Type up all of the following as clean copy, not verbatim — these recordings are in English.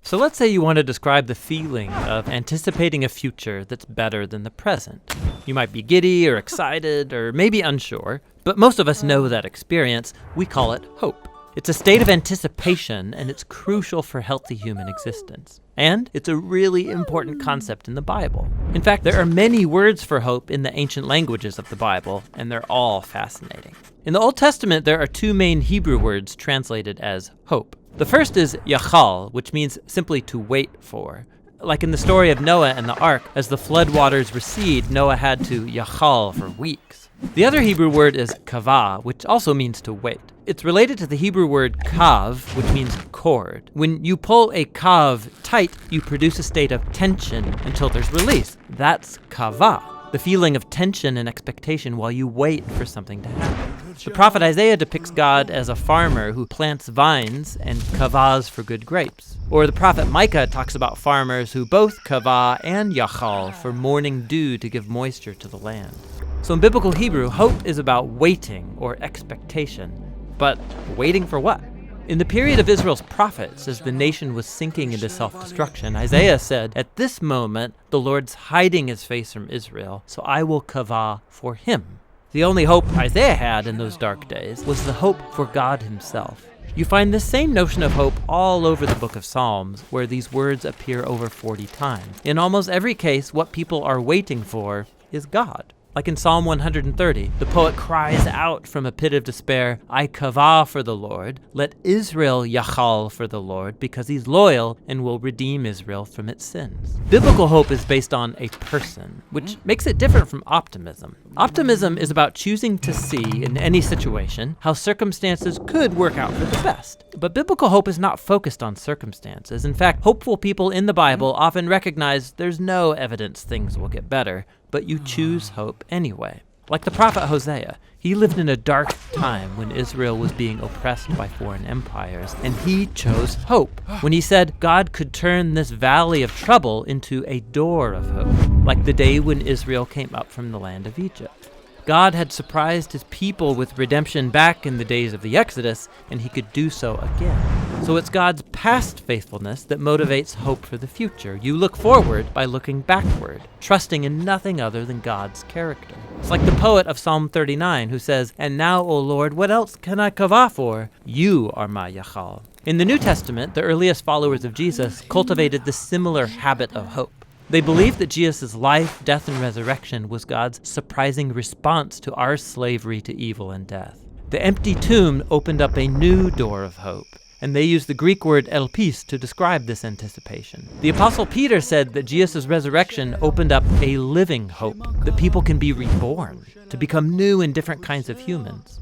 So let's say you want to describe the feeling of anticipating a future that's better than the present. You might be giddy or excited or maybe unsure, but most of us know that experience. We call it hope. It's a state of anticipation, and it's crucial for healthy human existence. And it's a really important concept in the Bible. In fact, there are many words for hope in the ancient languages of the Bible, and they're all fascinating. In the Old Testament, there are two main Hebrew words translated as hope. The first is yachal, which means simply to wait for. Like in the story of Noah and the ark, as the flood waters recede, Noah had to yachal for weeks. The other Hebrew word is kavah, which also means to wait. It's related to the Hebrew word kav, which means cord. When you pull a kav tight, you produce a state of tension until there's release. That's kavah, the feeling of tension and expectation while you wait for something to happen. The prophet Isaiah depicts God as a farmer who plants vines and kavahs for good grapes. Or the prophet Micah talks about farmers who both kavah and yachal for morning dew to give moisture to the land. So in biblical Hebrew, hope is about waiting or expectation. But waiting for what? In the period of Israel's prophets, as the nation was sinking into self-destruction, Isaiah said, "At this moment, the Lord's hiding his face from Israel, so I will kavah for him." The only hope Isaiah had in those dark days was the hope for God himself. You find this same notion of hope all over the book of Psalms, where these words appear over 40 times. In almost every case, what people are waiting for is God. Like in Psalm 130, the poet cries out from a pit of despair, "I kavah for the Lord, let Israel yachal for the Lord, because he's loyal and will redeem Israel from its sins." Biblical hope is based on a person, which makes it different from optimism. Optimism is about choosing to see in any situation how circumstances could work out for the best. But biblical hope is not focused on circumstances. In fact, hopeful people in the Bible often recognize there's no evidence things will get better, but you choose hope anyway. Like the prophet Hosea, he lived in a dark time when Israel was being oppressed by foreign empires, and he chose hope when he said God could turn this valley of trouble into a door of hope, like the day when Israel came up from the land of Egypt. God had surprised his people with redemption back in the days of the Exodus, and he could do so again. So it's God's past faithfulness that motivates hope for the future. You look forward by looking backward, trusting in nothing other than God's character. It's like the poet of Psalm 39 who says, "And now, O Lord, what else can I kavah for? You are my yachal." In the New Testament, the earliest followers of Jesus cultivated this similar habit of hope. They believed that Jesus' life, death, and resurrection was God's surprising response to our slavery to evil and death. The empty tomb opened up a new door of hope, and they used the Greek word elpis to describe this anticipation. The Apostle Peter said that Jesus' resurrection opened up a living hope, that people can be reborn, to become new and different kinds of humans.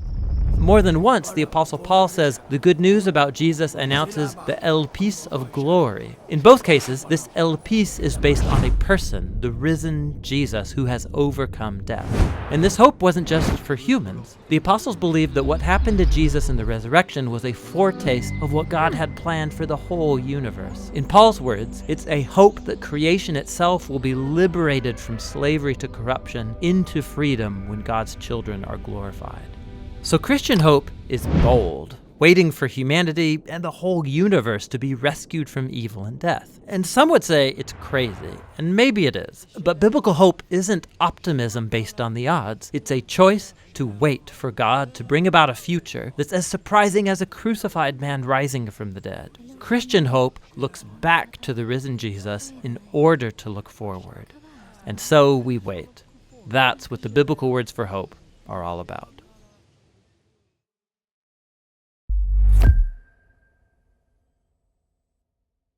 More than once, the Apostle Paul says the good news about Jesus announces the elpis of glory. In both cases, this elpis is based on a person, the risen Jesus, who has overcome death. And this hope wasn't just for humans. The apostles believed that what happened to Jesus in the resurrection was a foretaste of what God had planned for the whole universe. In Paul's words, it's a hope that creation itself will be liberated from slavery to corruption into freedom when God's children are glorified. So Christian hope is bold, waiting for humanity and the whole universe to be rescued from evil and death. And some would say it's crazy, and maybe it is. But biblical hope isn't optimism based on the odds. It's a choice to wait for God to bring about a future that's as surprising as a crucified man rising from the dead. Christian hope looks back to the risen Jesus in order to look forward. And so we wait. That's what the biblical words for hope are all about.